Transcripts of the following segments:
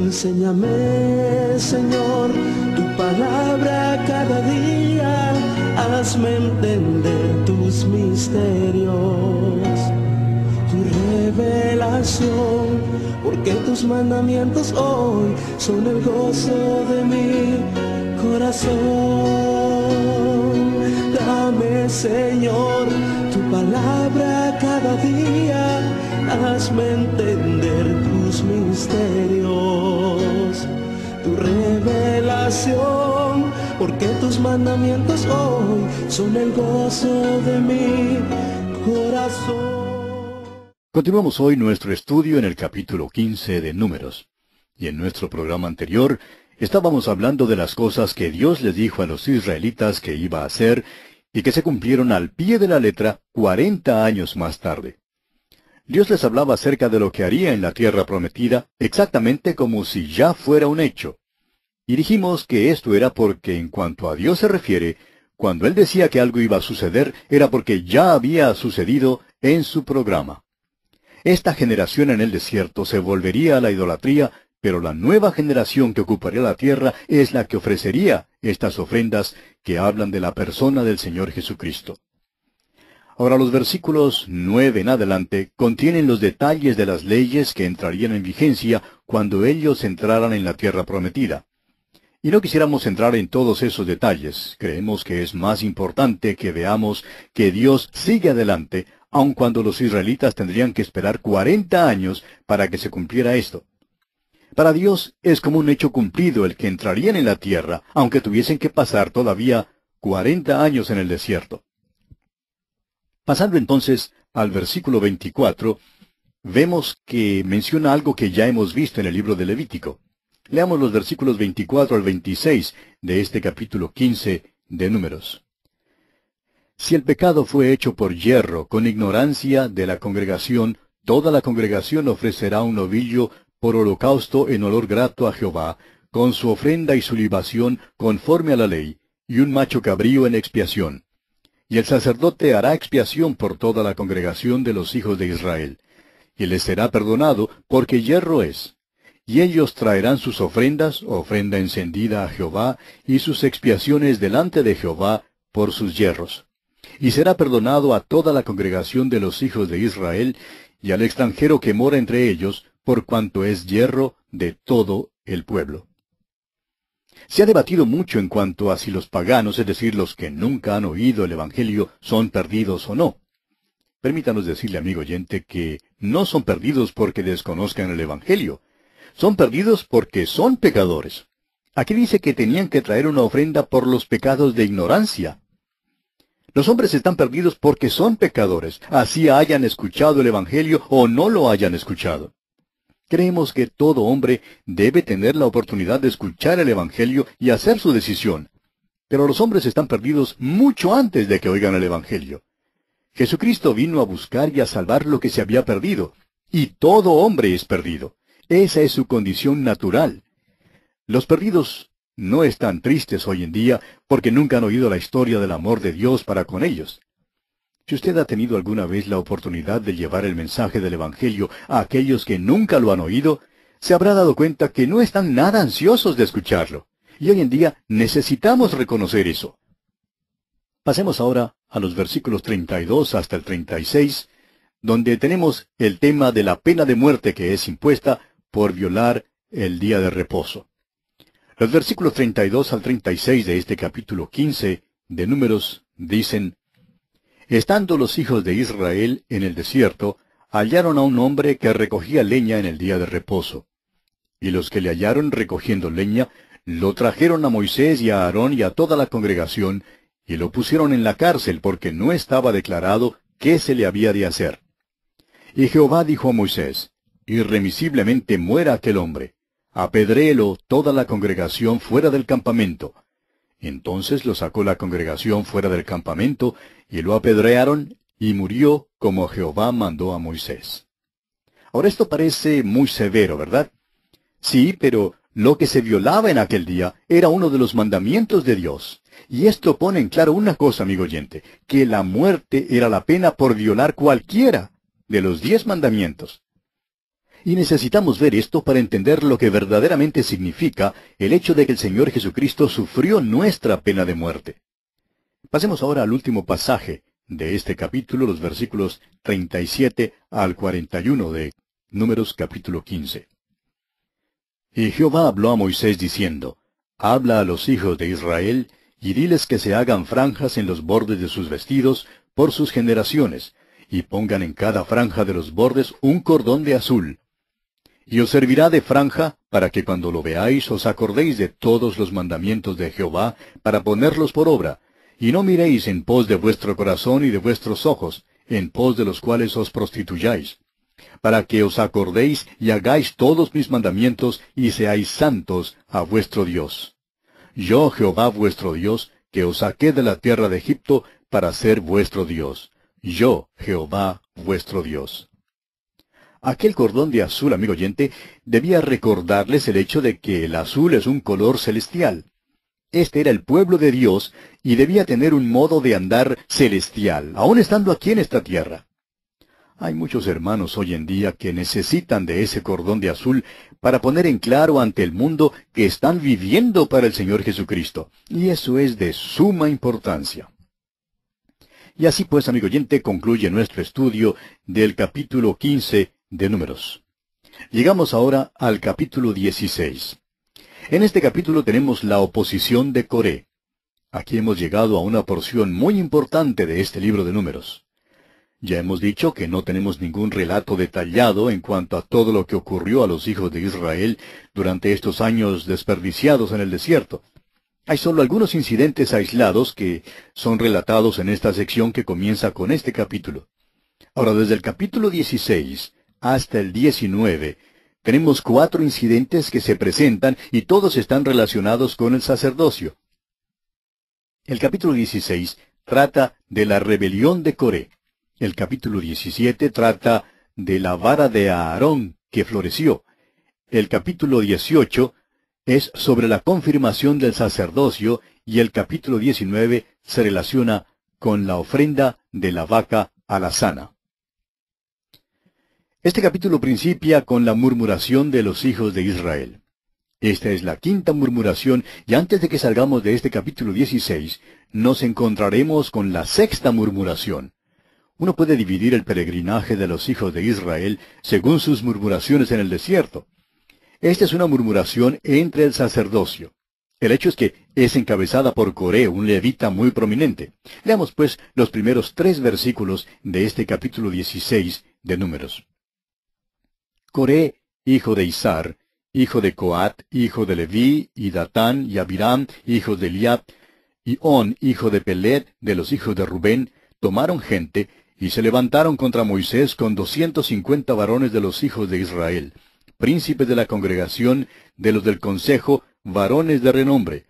Enséñame, Señor, tu palabra cada día, hazme entender tus misterios, tu revelación, porque tus mandamientos hoy son el gozo de mi corazón. Dame, Señor, tu palabra cada día, hazme entender tus misterios, tu revelación, porque tus mandamientos hoy son el gozo de mi corazón. Continuamos hoy nuestro estudio en el capítulo 15 de Números. Y en nuestro programa anterior estábamos hablando de las cosas que Dios les dijo a los israelitas que iba a hacer y que se cumplieron al pie de la letra 40 años más tarde. Dios les hablaba acerca de lo que haría en la tierra prometida, exactamente como si ya fuera un hecho. Y dijimos que esto era porque en cuanto a Dios se refiere, cuando Él decía que algo iba a suceder, era porque ya había sucedido en su programa. Esta generación en el desierto se volvería a la idolatría, pero la nueva generación que ocuparía la tierra es la que ofrecería estas ofrendas que hablan de la persona del Señor Jesucristo. Ahora los versículos 9 en adelante contienen los detalles de las leyes que entrarían en vigencia cuando ellos entraran en la tierra prometida. Y no quisiéramos entrar en todos esos detalles. Creemos que es más importante que veamos que Dios sigue adelante, aun cuando los israelitas tendrían que esperar 40 años para que se cumpliera esto. Para Dios es como un hecho cumplido el que entrarían en la tierra, aunque tuviesen que pasar todavía 40 años en el desierto. Pasando entonces al versículo 24, vemos que menciona algo que ya hemos visto en el libro de Levítico. Leamos los versículos 24 al 26 de este capítulo 15 de Números. Si el pecado fue hecho por yerro, con ignorancia de la congregación, toda la congregación ofrecerá un novillo por holocausto en olor grato a Jehová, con su ofrenda y su libación conforme a la ley, y un macho cabrío en expiación. Y el sacerdote hará expiación por toda la congregación de los hijos de Israel. Y les será perdonado, porque yerro es. Y ellos traerán sus ofrendas, ofrenda encendida a Jehová, y sus expiaciones delante de Jehová por sus yerros. Y será perdonado a toda la congregación de los hijos de Israel, y al extranjero que mora entre ellos, por cuanto es yerro de todo el pueblo. Se ha debatido mucho en cuanto a si los paganos, es decir, los que nunca han oído el Evangelio, son perdidos o no. Permítanos decirle, amigo oyente, que no son perdidos porque desconozcan el Evangelio. Son perdidos porque son pecadores. Aquí dice que tenían que traer una ofrenda por los pecados de ignorancia. Los hombres están perdidos porque son pecadores, así hayan escuchado el Evangelio o no lo hayan escuchado. Creemos que todo hombre debe tener la oportunidad de escuchar el Evangelio y hacer su decisión. Pero los hombres están perdidos mucho antes de que oigan el Evangelio. Jesucristo vino a buscar y a salvar lo que se había perdido, y todo hombre es perdido. Esa es su condición natural. Los perdidos no están tristes hoy en día porque nunca han oído la historia del amor de Dios para con ellos. Si usted ha tenido alguna vez la oportunidad de llevar el mensaje del Evangelio a aquellos que nunca lo han oído, se habrá dado cuenta que no están nada ansiosos de escucharlo. Y hoy en día necesitamos reconocer eso. Pasemos ahora a los versículos 32 hasta el 36, donde tenemos el tema de la pena de muerte que es impuesta por violar el día de reposo. Los versículos 32 al 36 de este capítulo 15 de Números dicen: Estando los hijos de Israel en el desierto, hallaron a un hombre que recogía leña en el día de reposo. Y los que le hallaron recogiendo leña, lo trajeron a Moisés y a Aarón y a toda la congregación, y lo pusieron en la cárcel porque no estaba declarado qué se le había de hacer. Y Jehová dijo a Moisés: Irremisiblemente muera aquel hombre. Apedréelo toda la congregación fuera del campamento. Entonces lo sacó la congregación fuera del campamento, y lo apedrearon, y murió como Jehová mandó a Moisés. Ahora esto parece muy severo, ¿verdad? Sí, pero lo que se violaba en aquel día era uno de los mandamientos de Dios. Y esto pone en claro una cosa, amigo oyente, que la muerte era la pena por violar cualquiera de los 10 mandamientos. Y necesitamos ver esto para entender lo que verdaderamente significa el hecho de que el Señor Jesucristo sufrió nuestra pena de muerte. Pasemos ahora al último pasaje de este capítulo, los versículos 37 al 41 de Números capítulo 15. Y Jehová habló a Moisés diciendo, Habla a los hijos de Israel, y diles que se hagan franjas en los bordes de sus vestidos por sus generaciones, y pongan en cada franja de los bordes un cordón de azul. Y os servirá de franja, para que cuando lo veáis os acordéis de todos los mandamientos de Jehová, para ponerlos por obra, y no miréis en pos de vuestro corazón y de vuestros ojos, en pos de los cuales os prostituyáis, para que os acordéis y hagáis todos mis mandamientos, y seáis santos a vuestro Dios. Yo, Jehová vuestro Dios, que os saqué de la tierra de Egipto, para ser vuestro Dios. Yo, Jehová vuestro Dios. Aquel cordón de azul, amigo oyente, debía recordarles el hecho de que el azul es un color celestial. Este era el pueblo de Dios y debía tener un modo de andar celestial, aun estando aquí en esta tierra. Hay muchos hermanos hoy en día que necesitan de ese cordón de azul para poner en claro ante el mundo que están viviendo para el Señor Jesucristo, y eso es de suma importancia. Y así pues, amigo oyente, concluye nuestro estudio del capítulo 15 de Números. Llegamos ahora al capítulo 16. En este capítulo tenemos la oposición de Coré. Aquí hemos llegado a una porción muy importante de este libro de Números. Ya hemos dicho que no tenemos ningún relato detallado en cuanto a todo lo que ocurrió a los hijos de Israel durante estos años desperdiciados en el desierto. Hay solo algunos incidentes aislados que son relatados en esta sección que comienza con este capítulo. Ahora, desde el capítulo 16 hasta el 19, tenemos 4 incidentes que se presentan y todos están relacionados con el sacerdocio. El capítulo 16 trata de la rebelión de Coré. El capítulo 17 trata de la vara de Aarón que floreció. El capítulo 18 es sobre la confirmación del sacerdocio y el capítulo 19 se relaciona con la ofrenda de la vaca alazana. Este capítulo principia con la murmuración de los hijos de Israel. Esta es la 5ª murmuración, y antes de que salgamos de este capítulo 16, nos encontraremos con la 6ª murmuración. Uno puede dividir el peregrinaje de los hijos de Israel según sus murmuraciones en el desierto. Esta es una murmuración entre el sacerdocio. El hecho es que es encabezada por Coré, un levita muy prominente. Leamos pues los primeros 3 versículos de este capítulo 16 de Números. Coré, hijo de Izar, hijo de Coat, hijo de Leví, y Datán, y Abiram, hijos de Eliab, y On, hijo de Pelet, de los hijos de Rubén, tomaron gente, y se levantaron contra Moisés con 250 varones de los hijos de Israel, príncipes de la congregación, de los del consejo, varones de renombre.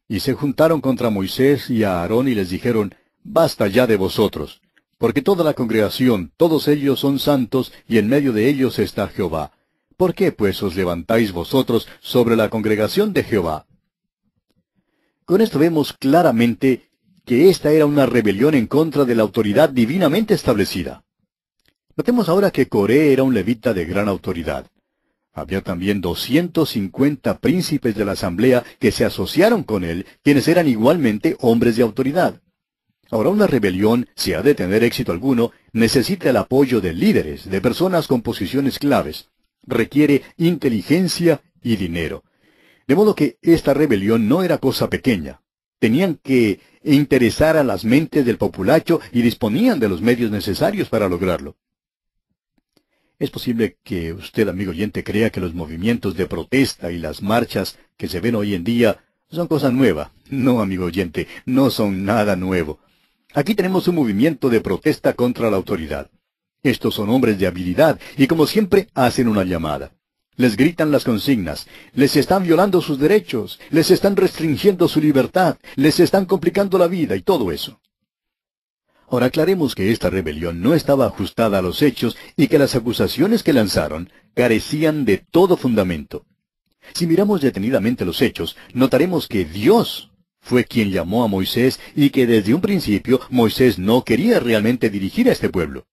Y se juntaron contra Moisés y a Aarón y les dijeron, Basta ya de vosotros, porque toda la congregación, todos ellos son santos, y en medio de ellos está Jehová. ¿Por qué pues os levantáis vosotros sobre la congregación de Jehová? Con esto vemos claramente que esta era una rebelión en contra de la autoridad divinamente establecida. Notemos ahora que Coré era un levita de gran autoridad. Había también 250 príncipes de la asamblea que se asociaron con él, quienes eran igualmente hombres de autoridad. Ahora, una rebelión, si ha de tener éxito alguno, necesita el apoyo de líderes, de personas con posiciones claves. Requiere inteligencia y dinero. De modo que esta rebelión no era cosa pequeña. Tenían que interesar a las mentes del populacho y disponían de los medios necesarios para lograrlo. Es posible que usted, amigo oyente, crea que los movimientos de protesta y las marchas que se ven hoy en día son cosa nueva. No, amigo oyente, no son nada nuevo. Aquí tenemos un movimiento de protesta contra la autoridad. Estos son hombres de habilidad y como siempre hacen una llamada. Les gritan las consignas, les están violando sus derechos, les están restringiendo su libertad, les están complicando la vida y todo eso. Ahora aclaremos que esta rebelión no estaba ajustada a los hechos y que las acusaciones que lanzaron carecían de todo fundamento. Si miramos detenidamente los hechos, notaremos que Dios fue quien llamó a Moisés y que desde un principio Moisés no quería realmente dirigir a este pueblo.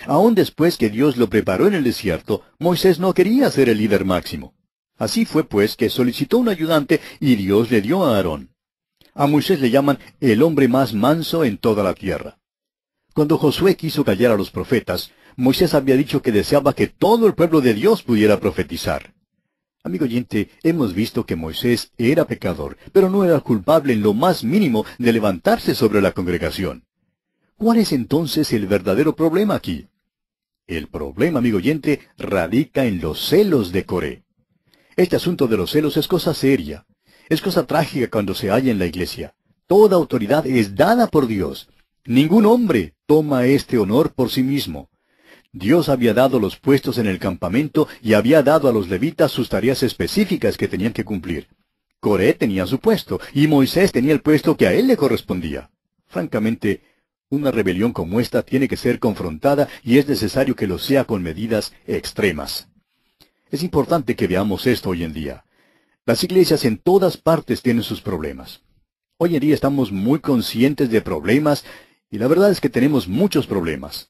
Aún después que Dios lo preparó en el desierto, Moisés no quería ser el líder máximo. Así fue pues que solicitó un ayudante y Dios le dio a Aarón. A Moisés le llaman el hombre más manso en toda la tierra. Cuando Josué quiso callar a los profetas, Moisés había dicho que deseaba que todo el pueblo de Dios pudiera profetizar. Amigo oyente, hemos visto que Moisés era pecador, pero no era culpable en lo más mínimo de levantarse sobre la congregación. ¿Cuál es entonces el verdadero problema aquí? El problema, amigo oyente, radica en los celos de Coré. Este asunto de los celos es cosa seria. Es cosa trágica cuando se halla en la iglesia. Toda autoridad es dada por Dios. Ningún hombre toma este honor por sí mismo. Dios había dado los puestos en el campamento y había dado a los levitas sus tareas específicas que tenían que cumplir. Coré tenía su puesto y Moisés tenía el puesto que a él le correspondía. Francamente, una rebelión como esta tiene que ser confrontada y es necesario que lo sea con medidas extremas. Es importante que veamos esto hoy en día. Las iglesias en todas partes tienen sus problemas. Hoy en día estamos muy conscientes de problemas y la verdad es que tenemos muchos problemas.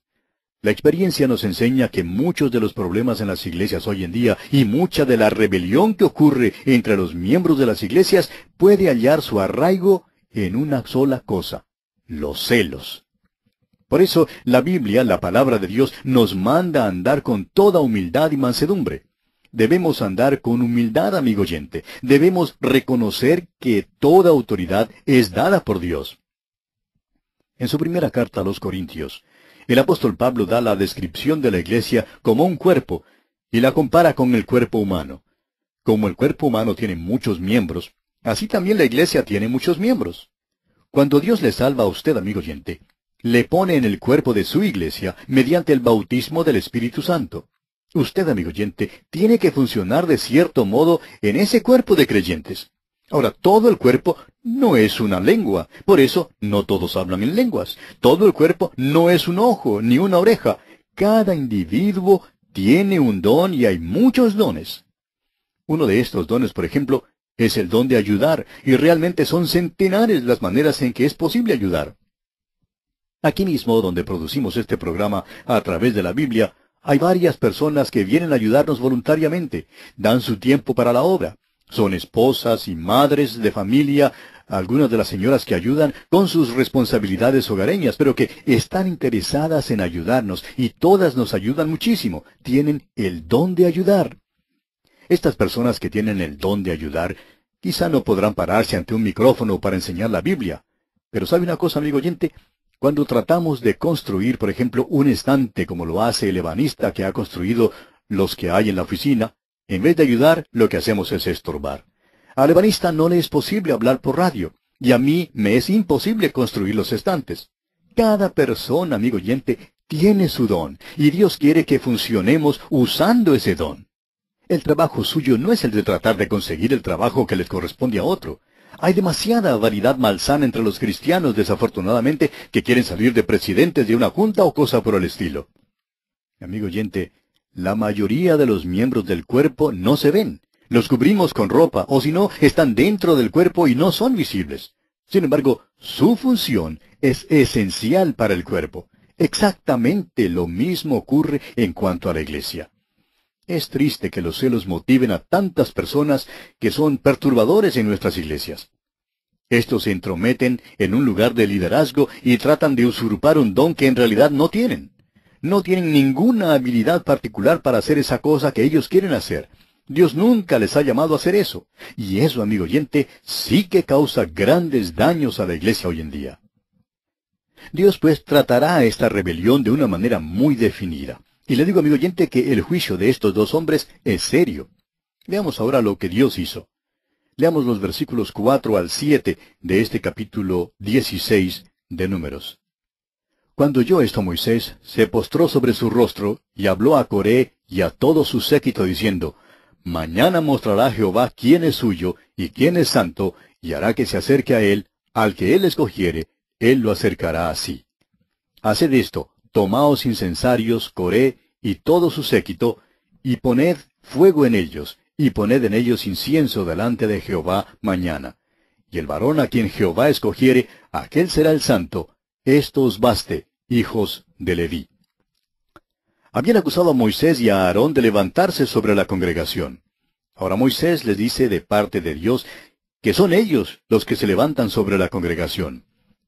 La experiencia nos enseña que muchos de los problemas en las iglesias hoy en día y mucha de la rebelión que ocurre entre los miembros de las iglesias puede hallar su arraigo en una sola cosa: los celos. Por eso la Biblia, la palabra de Dios, nos manda a andar con toda humildad y mansedumbre. Debemos andar con humildad, amigo oyente. Debemos reconocer que toda autoridad es dada por Dios. En su primera carta a los Corintios, el apóstol Pablo da la descripción de la iglesia como un cuerpo, y la compara con el cuerpo humano. Como el cuerpo humano tiene muchos miembros, así también la iglesia tiene muchos miembros. Cuando Dios le salva a usted, amigo oyente, le pone en el cuerpo de su iglesia mediante el bautismo del Espíritu Santo. Usted, amigo oyente, tiene que funcionar de cierto modo en ese cuerpo de creyentes. Ahora, todo el cuerpo no es una lengua, por eso no todos hablan en lenguas. Todo el cuerpo no es un ojo ni una oreja. Cada individuo tiene un don y hay muchos dones. Uno de estos dones, por ejemplo, es el don de ayudar, y realmente son centenares las maneras en que es posible ayudar. Aquí mismo, donde producimos este programa a través de la Biblia, hay varias personas que vienen a ayudarnos voluntariamente, dan su tiempo para la obra. Son esposas y madres de familia, algunas de las señoras que ayudan con sus responsabilidades hogareñas, pero que están interesadas en ayudarnos, y todas nos ayudan muchísimo. Tienen el don de ayudar. Estas personas que tienen el don de ayudar, quizá no podrán pararse ante un micrófono para enseñar la Biblia. Pero ¿sabe una cosa, amigo oyente? Cuando tratamos de construir, por ejemplo, un estante como lo hace el ebanista que ha construido los que hay en la oficina, en vez de ayudar, lo que hacemos es estorbar. Al ebanista no le es posible hablar por radio, y a mí me es imposible construir los estantes. Cada persona, amigo oyente, tiene su don, y Dios quiere que funcionemos usando ese don. El trabajo suyo no es el de tratar de conseguir el trabajo que les corresponde a otro. Hay demasiada variedad malsana entre los cristianos, desafortunadamente, que quieren salir de presidentes de una junta o cosa por el estilo. Amigo oyente, la mayoría de los miembros del cuerpo no se ven. Los cubrimos con ropa, o si no, están dentro del cuerpo y no son visibles. Sin embargo, su función es esencial para el cuerpo. Exactamente lo mismo ocurre en cuanto a la iglesia. Es triste que los celos motiven a tantas personas que son perturbadores en nuestras iglesias. Estos se entrometen en un lugar de liderazgo y tratan de usurpar un don que en realidad no tienen. No tienen ninguna habilidad particular para hacer esa cosa que ellos quieren hacer. Dios nunca les ha llamado a hacer eso. Y eso, amigo oyente, sí que causa grandes daños a la iglesia hoy en día. Dios pues tratará a esta rebelión de una manera muy definida. Y le digo, amigo oyente, que el juicio de estos dos hombres es serio. Veamos ahora lo que Dios hizo. Leamos los versículos 4 al 7 de este capítulo 16 de Números. Cuando oyó esto Moisés, se postró sobre su rostro, y habló a Coré y a todo su séquito, diciendo: Mañana mostrará Jehová quién es suyo y quién es santo, y hará que se acerque a él, al que él escogiere, él lo acercará a sí. Haced esto: tomaos incensarios, Coré y todo su séquito, y poned fuego en ellos, y poned en ellos incienso delante de Jehová mañana. Y el varón a quien Jehová escogiere, aquel será el santo. Esto os baste, hijos de Leví. Habían acusado a Moisés y a Aarón de levantarse sobre la congregación. Ahora Moisés les dice de parte de Dios que son ellos los que se levantan sobre la congregación.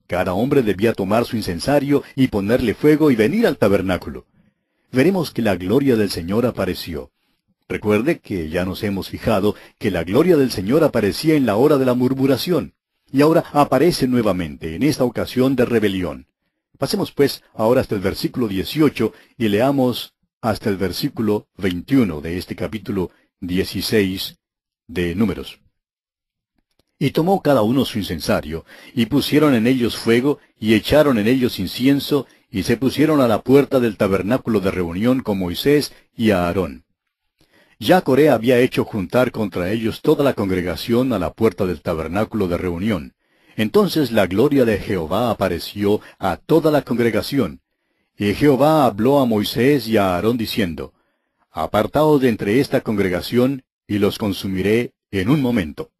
Cada hombre debía tomar su incensario y ponerle fuego y venir al tabernáculo. Veremos que la gloria del Señor apareció. Recuerde que ya nos hemos fijado que la gloria del Señor aparecía en la hora de la murmuración, y ahora aparece nuevamente, en esta ocasión de rebelión. Pasemos pues ahora hasta el versículo 18 y leamos hasta el versículo 21 de este capítulo 16 de Números. Y tomó cada uno su incensario, y pusieron en ellos fuego, y echaron en ellos incienso, y se pusieron a la puerta del tabernáculo de reunión con Moisés y a Aarón. Ya Coré había hecho juntar contra ellos toda la congregación a la puerta del tabernáculo de reunión. Entonces la gloria de Jehová apareció a toda la congregación. Y Jehová habló a Moisés y a Aarón diciendo, Apartaos de entre esta congregación, y los consumiré en un momento.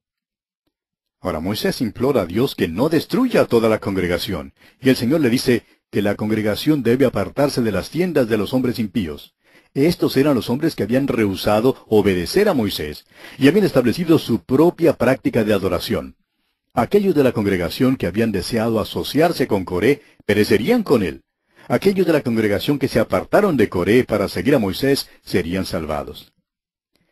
Ahora Moisés implora a Dios que no destruya a toda la congregación, y el Señor le dice que la congregación debe apartarse de las tiendas de los hombres impíos. Estos eran los hombres que habían rehusado obedecer a Moisés, y habían establecido su propia práctica de adoración. Aquellos de la congregación que habían deseado asociarse con Coré perecerían con él. Aquellos de la congregación que se apartaron de Coré para seguir a Moisés serían salvados.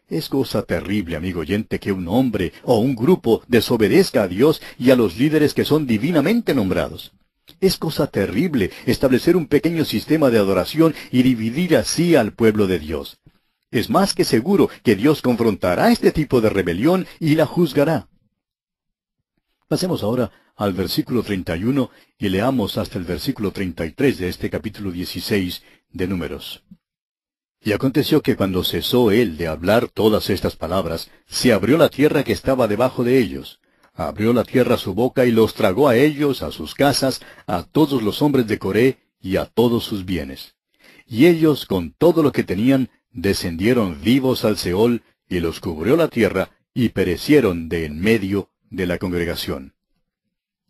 Es cosa terrible, amigo oyente, que un hombre o un grupo desobedezca a Dios y a los líderes que son divinamente nombrados. Es cosa terrible establecer un pequeño sistema de adoración y dividir así al pueblo de Dios. Es más que seguro que Dios confrontará este tipo de rebelión y la juzgará. Pasemos ahora al versículo 31 y leamos hasta el versículo 33 de este capítulo 16 de Números. Y aconteció que cuando cesó él de hablar todas estas palabras, se abrió la tierra que estaba debajo de ellos. Abrió la tierra su boca y los tragó a ellos, a sus casas, a todos los hombres de Coré y a todos sus bienes. Y ellos, con todo lo que tenían, descendieron vivos al Seol, y los cubrió la tierra, y perecieron de en medio de la congregación.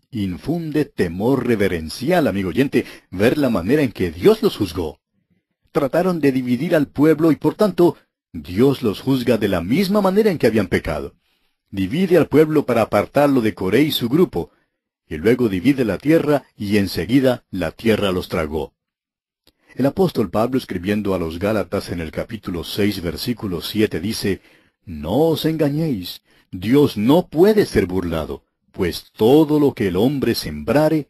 Infunde temor reverencial, amigo oyente, ver la manera en que Dios los juzgó. Trataron de dividir al pueblo y por tanto, Dios los juzga de la misma manera en que habían pecado. Divide al pueblo para apartarlo de Coré y su grupo, y luego divide la tierra y enseguida la tierra los tragó. El apóstol Pablo, escribiendo a los Gálatas en el capítulo 6, versículo 7, dice, No os engañéis, Dios no puede ser burlado, pues todo lo que el hombre sembrare,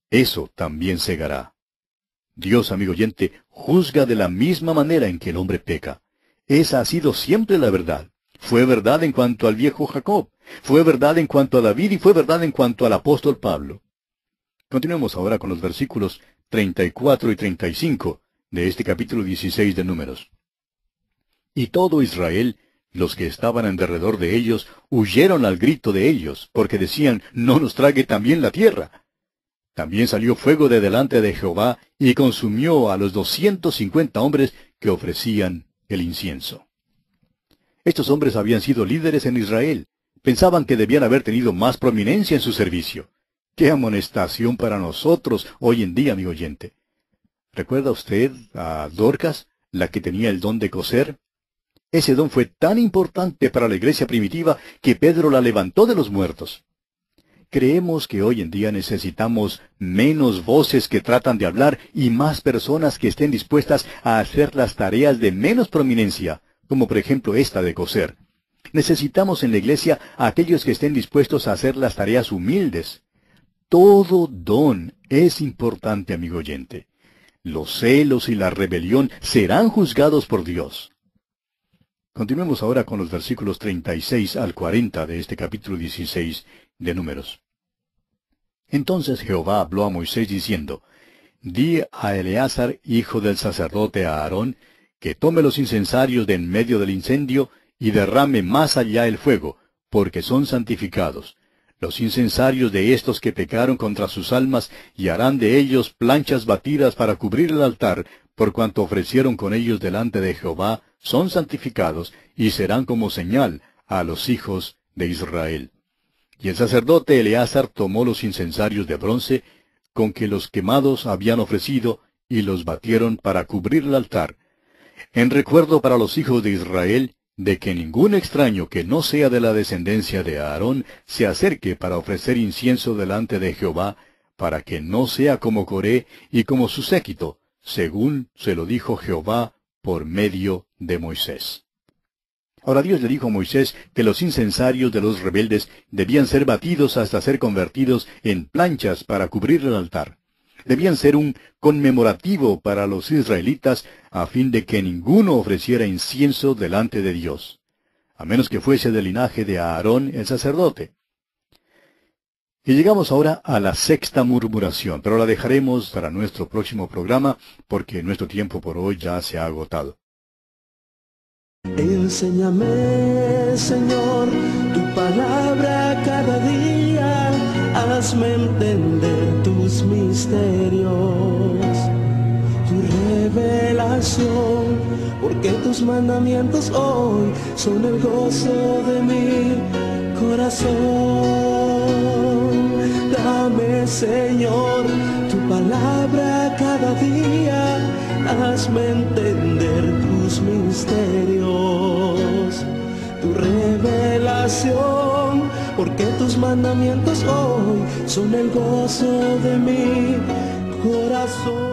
eso también segará. Dios, amigo oyente, juzga de la misma manera en que el hombre peca. Esa ha sido siempre la verdad. Fue verdad en cuanto al viejo Jacob, fue verdad en cuanto a David y fue verdad en cuanto al apóstol Pablo. Continuemos ahora con los versículos 34 y 35 de este capítulo 16 de Números. Y todo Israel, los que estaban en derredor de ellos, huyeron al grito de ellos, porque decían, no nos trague también la tierra. También salió fuego de delante de Jehová, y consumió a los 250 hombres que ofrecían el incienso. Estos hombres habían sido líderes en Israel. Pensaban que debían haber tenido más prominencia en su servicio. ¡Qué amonestación para nosotros hoy en día, amigo oyente! ¿Recuerda usted a Dorcas, la que tenía el don de coser? Ese don fue tan importante para la iglesia primitiva que Pedro la levantó de los muertos. Creemos que hoy en día necesitamos menos voces que tratan de hablar y más personas que estén dispuestas a hacer las tareas de menos prominencia, como por ejemplo esta de coser. Necesitamos en la iglesia a aquellos que estén dispuestos a hacer las tareas humildes. Todo don es importante, amigo oyente. Los celos y la rebelión serán juzgados por Dios. Continuemos ahora con los versículos 36 al 40 de este capítulo 16 de Números. Entonces Jehová habló a Moisés diciendo, Di a Eleazar, hijo del sacerdote Aarón, que tome los incensarios de en medio del incendio, y derrame más allá el fuego, porque son santificados. Los incensarios de estos que pecaron contra sus almas, y harán de ellos planchas batidas para cubrir el altar, por cuanto ofrecieron con ellos delante de Jehová, son santificados, y serán como señal a los hijos de Israel. Y el sacerdote Eleazar tomó los incensarios de bronce, con que los quemados habían ofrecido, y los batieron para cubrir el altar, en recuerdo para los hijos de Israel de que ningún extraño que no sea de la descendencia de Aarón se acerque para ofrecer incienso delante de Jehová, para que no sea como Coré y como su séquito, según se lo dijo Jehová por medio de Moisés. Ahora Dios le dijo a Moisés que los incensarios de los rebeldes debían ser batidos hasta ser convertidos en planchas para cubrir el altar. Debían ser un conmemorativo para los israelitas a fin de que ninguno ofreciera incienso delante de Dios, a menos que fuese del linaje de Aarón el sacerdote. Y llegamos ahora a la sexta murmuración, pero la dejaremos para nuestro próximo programa porque nuestro tiempo por hoy ya se ha agotado. Enséñame, Señor, tu palabra cada día, hazme entender tus misterios, tu revelación, porque tus mandamientos hoy son el gozo de mi corazón. Dame, Señor, tu palabra cada día, hazme entender tus misterios, tu revelación, porque tus mandamientos hoy son el gozo de mi corazón.